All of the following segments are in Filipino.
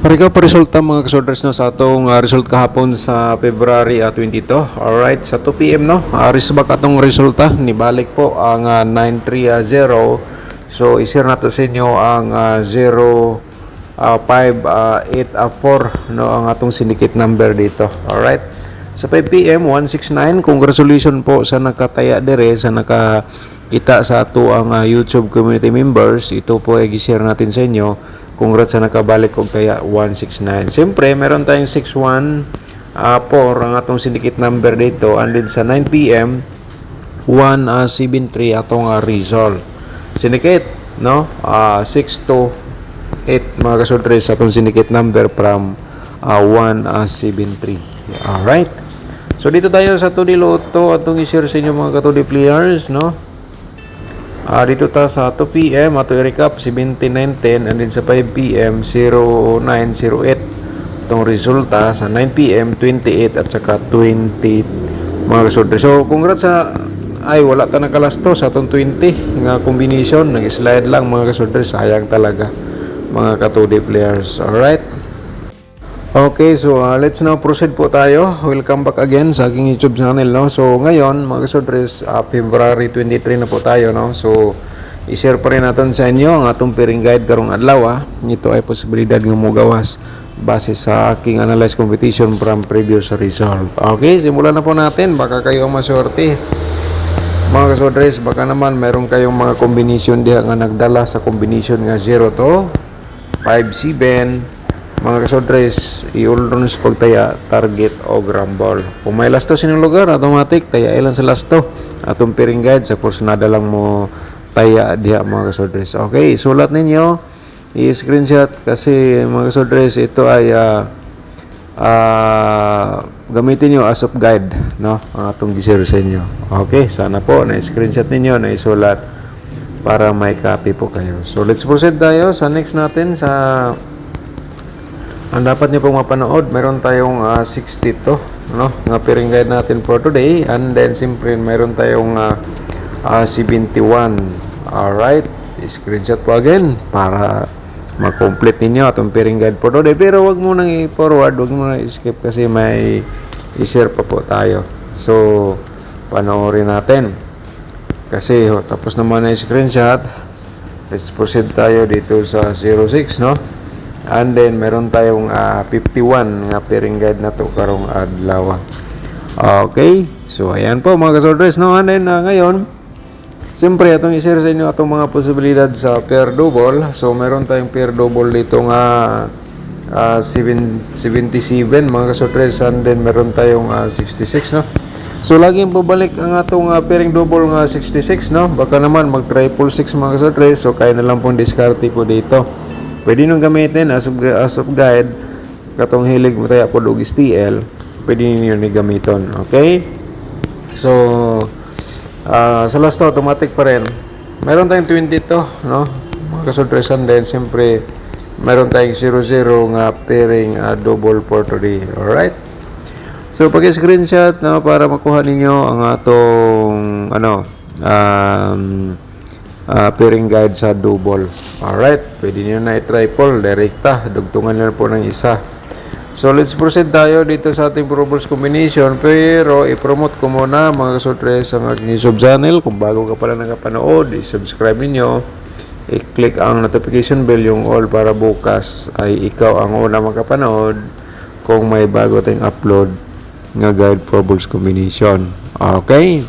Parika pa resulta mga kasorders no sa atong result kahapon sa February 22. Alright, sa 2 PM no. Risbak atong resulta nibalik po ang 930. So i-share nato sa inyo ang 0584 no ang atong syndicate number dito. Alright. Sa 5 PM 169, congratulations po sa nakataya dire sa nakakita sa ato ang YouTube community members. Ito po ay i-share natin sa inyo. Congrats sa nakabalik kong kaya 169. Siyempre, meron tayong 6144 ang atong syndicate number dito. And then sa 9 PM 173 atong result. Syndicate, no? 628 mga kasordres atong syndicate number from 173. Alright. So dito tayo sa 2D Lotto atong i-share sa inyo mga ka-2D players, no? Dito ta sa 2 PM ato i-recap 7910 and then sa 5 PM 0908 itong resulta sa 9 PM 28 at saka 20 mga kasordres. So congrats sa wala ta nakalasto sa atong 20 nga combination, nag-slide lang mga kasordres, sayang talaga mga ka-2D players. Alright. Okay, so let's now proceed po tayo. Welcome back again sa aking YouTube channel, no? So ngayon, mga kasordres, February 23 na po tayo, no? So i-share pa rin natin sa inyo ang atong pairing guide karong adlaw. Ito ay posibilidad ng mugawas base sa aking analyze competition from previous result. Okay, simulan na po natin. Baka kayo ang maswerte. Mga kasordres, baka naman meron kayong mga combination diha nga nagdala sa combination nga 0 to 5-7. Mga kasodres, i-ulron sa pagtaya, target o grambol. Kung may lasto sinyong lugar, automatic, taya ilan sa lasto. Atong pairing guide, sa course nada lang mo taya diha mga kasodres. Okay, sulat ninyo, i-screenshot kasi mga kasodres, ito ay gamitin nyo as of guide, no? Ang atong gisir sa inyo. Okay, sana po, na-screenshot ninyo, na-isulat para may copy po kayo. So, let's proceed tayo sa next natin sa ang dapat niyo pong mapanood. Meron tayong 62, no? Nga pairing guide natin for today. And then siyempre meron tayong 71. Alright, screenshot po again para ma-complete ninyo atong pairing guide for today. Pero wag mo nang i-forward, wag mo nang i-skip kasi may i-share pa po tayo. So panoorin natin kasi tapos naman na screenshot. Let's proceed tayo dito sa 06, no? And then meron tayong 51 nga pairing guide na to karong adlaw. Okay, so ayan po mga kasordres, no? And then ngayon, siyempre atong i-share sa inyo atong mga posibilidad sa pair double. So meron tayong pair double dito nga 77 mga kasordres, and then meron tayong 66, no? So laging babalik ang atong pairing double nga 66, no? Baka naman mag triple 6 mga kasordres, so kaya na lang pong diskarte po dito. Pwede nyo gamitin as of guide. Katong hilig mo tayo po og STL, pwede nyo ni gamiton. Okay, so sa last to automatic pa rin. Meron tayong 22, no? Mga kasurpresan din, siyempre meron tayong 00 nga pairing double for today. Alright, so pag-screenshot, no, para makuha ninyo ang atong pairing guide sa double. Alright, pwede nyo na i-triple, direkta, dugtungan nyo po ng isa. So let's proceed tayo dito sa ating probles combination, pero i-promote ko muna mga kasurtres ang aking YouTube channel. Kung bago ka pala nakapanood, i-subscribe ninyo, i-click ang notification bell, yung all, para bukas ay ikaw ang una makapanood kung may bago tayong upload nga guide probles combination. Okay,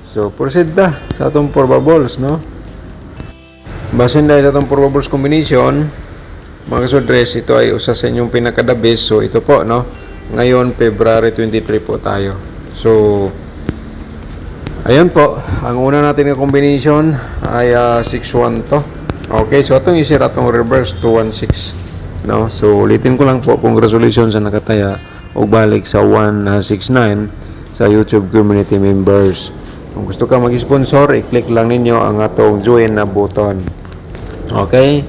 so proceed na sa atong probables, no? Basin dahil sa itong probables combination, mga kasodres, ito ay usa sa inyong pinaka-the best. So ito po, no? Ngayon, February 23 po tayo. So ayun po, ang una natin na combination ay 6-1 to. Okay, so itong isira itong reverse 2-1-6, no? So ulitin ko lang po, congratulations sa nakataya o balik sa 169 sa YouTube community members. Kung gusto ka mag-sponsor, i-click lang ninyo ang atong join na button. Okay,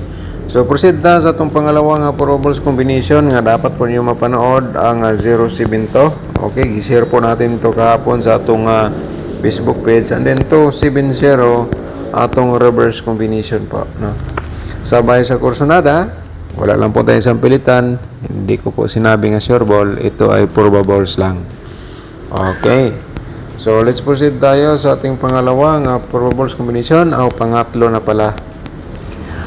so proceed na sa itong pangalawang probables combination nga dapat po niyo mapanood ang 07 to. Okay, i-share po natin to kahapon sa atong Facebook page, and then to 70 atong reverse combination po, no? Sabay sa kursonada, Wala lang po tayong isang pilitan. Hindi ko po sinabi nga sure ball. Ito ay probables lang. Okay. So, let's proceed tayo sa ating pangalawang probables combination. Pangatlo na pala.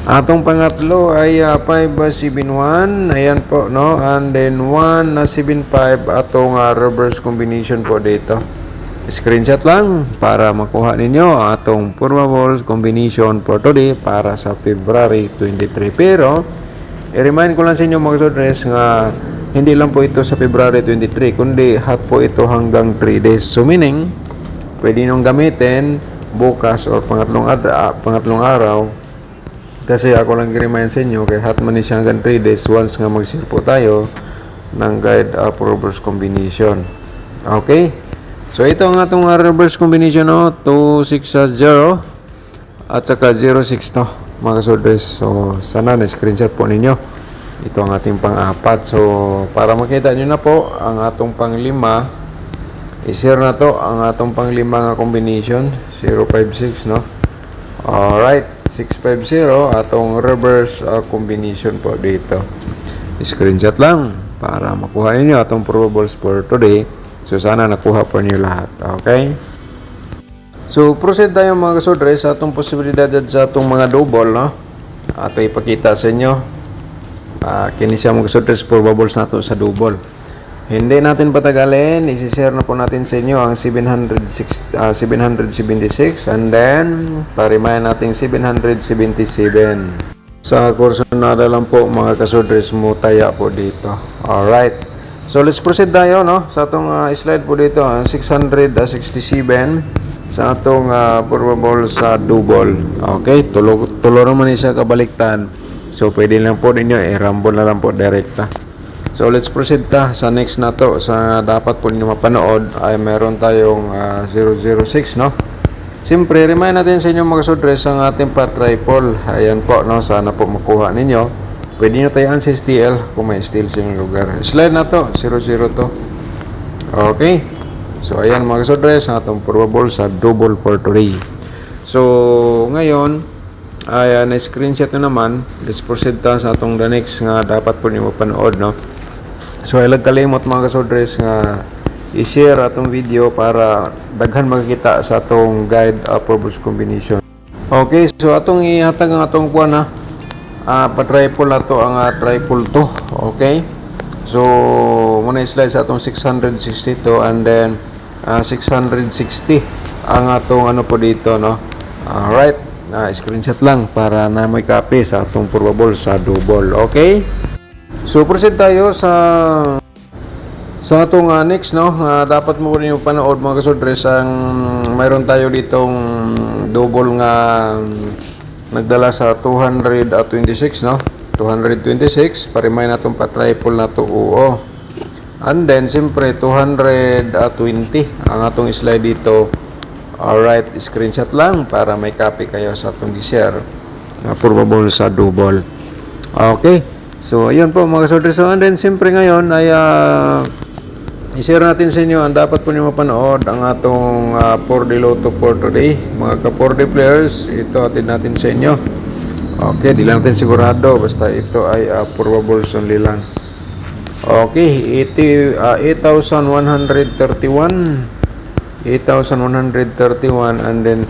Atong pangatlo ay 5-7-1. Ayan po, no? And then 1-7-5 atong reverse combination po dito. Screenshot lang para makuha ninyo atong probables combination for today para sa February 23. Pero, i-remind ko lang sa inyo mga kasodres nga hindi lang po ito sa February 23 kundi hot po ito hanggang 3 days. So meaning, pwede nyo gamitin bukas or pangatlong araw kasi ako lang i-remind sa inyo kay hot man siya hanggang 3 days once nga mag-share po tayo ng guide reverse combination. Okay? So ito ang atong reverse combination 260 at saka 06 mga kasodres. So sana na-screenshot po ninyo. Ito ang ating pang-apat. So para makita nyo na po ang atong pang-lima, i-share na to ang atong pang-lima nga combination 056 Alright, 650 atong reverse combination po dito. Screenshot lang para makuha niyo atong probables for today. So sana nakuha po niyo lahat. Okay? So proceed tayo mga kasodres sa atong posibilidad sa atong mga double, Ato ipakita sa inyo. Kini siya mga kasodres probables nato sa double. Hindi natin patagalin, isi-share na po natin sa inyo ang 776 and then parimayan natin 777. Sa kurso na lang po mga kasodres mo taya po dito. Alright. So let's proceed tayo sa atong slide po dito 667 sa atong probable sa double. Okay, tulo naman siya kabaliktan. So pwede lang po ninyo i-rumble na lang po direkta. So let's proceed sa next na to. Sa dapat po ninyo mapanood ay meron tayong 006 Siyempre, remind natin sa inyo mga kasodres ang ating pa-triple. Ayan po, sana po makuha ninyo. Pwede nyo tayaan sa STL kung may STL sa inyong lugar. Slide na to, 00 to. Okay. So, ayan mga kasodres, ang atong probable sa double for today. So, ngayon, ay na-screenshot na naman. Let's proceed sa atong the next nga dapat po nyo mapanood, So, ilag kalimot mga kasodres nga i-share atong video para daghan makikita sa atong guide probables combination. Okay, so atong ihatag ang atong kuha pa-triple na to ang triple to. Okay, so muna slide sa atong 662 and then 660 ang atong po dito alright, screenshot lang para na may copy sa atong probable sa double. Okay, so proceed tayo sa atong next dapat mo rin yung panood mga kasodres ang mayroon tayo ditong double nga nagdala sa 226 226 parimay natong pa-triple na to and then siyempre 220 ang atong slide dito. Alright, screenshot lang para may copy kayo sa atong i-share probable sa double. Okay, so ayun po mga kasodres. So and then siyempre ngayon ay i-share natin sa inyo ang dapat po nyo mapanood ang atong 4D Lotto for today. Mga ka-4D players, ito atin natin sa inyo. Okay, di lang natin sigurado. Basta ito ay probables only lang. Okay, 8,131 and then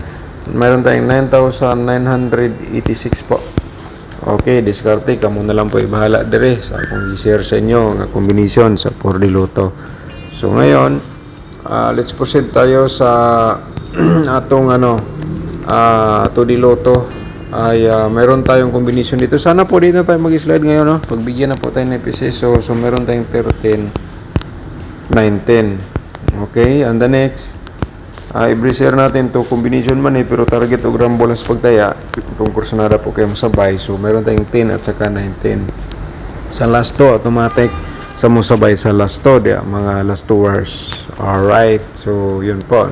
meron tayong 9,986 po. Okay, diskarte ka muna lang po ibahala dire sa akong i-share sa inyo nga combination sa 4D Lotto. So ngayon, let's proceed tayo sa atong 2D Lotto ay meron tayong combination dito. Sana po dito tayo mag-slide ngayon pagbigyan na po tayo ng peso. So meron tayong 13, 19. Okay, and the next i-share natin to combination man pero target o rumble sa pagtaya itong kursunada po kayo masabay. So meron tayong 10 at saka 19 sa last to automatic sa musabay sa last to mga last 2 hours. Alright, so yun po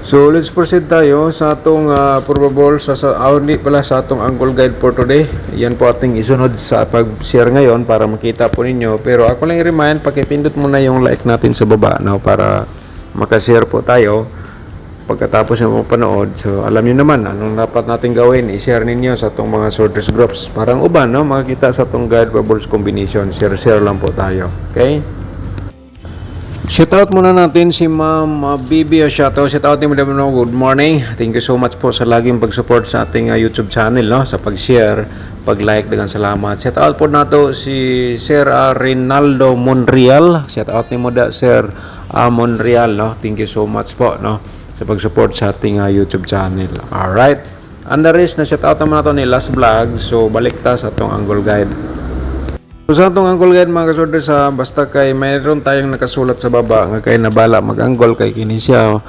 so let's proceed tayo sa atong probable sa pala sa atong angle guide for today. Yan po ating isunod sa pag-share ngayon para makita po ninyo. Pero ako lang i-remind, pakipindot muna yung like natin sa baba para makashare po tayo pagkatapos ng mapanood. So, alam niyo naman, anong dapat natin gawin? I-share ninyo sa itong mga sorters groups. Parang uban, no? Makikita sa itong guide bubbles combination. Share lang po tayo. Okay? Shoutout muna natin si Ma'am Bibi Oshato. Shoutout din mo. Good morning. Thank you so much po sa laging pag-support sa ating YouTube channel, no? Sa pag-share, pag-like, dagang salamat. Shoutout po nato si Sir Rinaldo Monreal. Shoutout ni mo da Sir Monreal, no? Thank you so much po, no? Sa pag-support sa ating YouTube channel. Alright. And the rest na shoutout naman nato ni Last Vlog. So balik ta sa atong Angle Guide. So sa itong angle guide mga kasorder, sa basta kay mayroon tayong nakasulat sa baba nga kay nabala mag-angle kay kini siya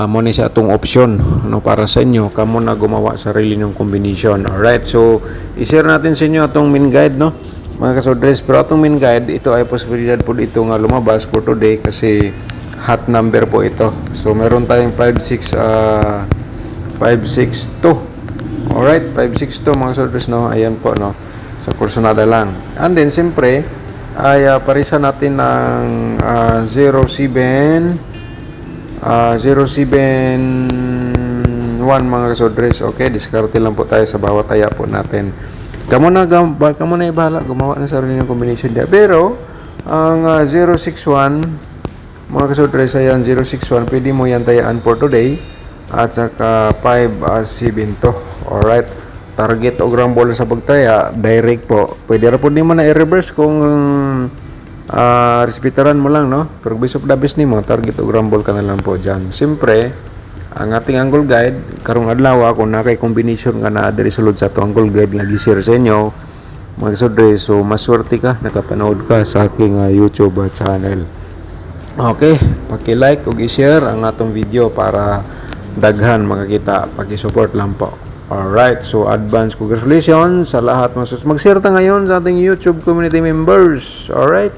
mo ni siya itong option, no, para sa inyo kamo na gumawa sarili ng combination. Alright, so i-share natin sa inyo itong main guide, no, mga kasorders. Pero itong main guide, ito ay posibilidad po dito nga lumabas for today kasi hot number po ito. So meron tayong 562. Alright, 562 mga kasorders, no, ayan po, no, sa kursunada lang. And then siyempre ay parisa natin ng 071 mga kasodres. Okay, diskarte lang po tayo sa bawat taya po natin. Kamo na ibahala gumawa ng sarili ng combination dia. Pero ang 061 mga kasodres, ayan 061, pwede mo yan tayaan for today at saka 572. Alright, target o ground ball sa pagtaya direct po. Pwede ra po nimo na i-reverse kung respetaran mo lang, no, pero bishop dabis nimo target o ground ball ka na lang po diyan. Siyempre ang ating angle guide karong adlaw kung na kay combination nga na diri sulod sa to angle guide nga gi-share sa inyo mga kasodre, so maswerte ka nakapanood ka sa aking YouTube channel. Okay, paki-like ug i-share ang atong video para daghan makakita. Paki-support lang po. Alright, so advance congratulations sa lahat. Mag-share ta ngayon sa ating YouTube community members. Alright.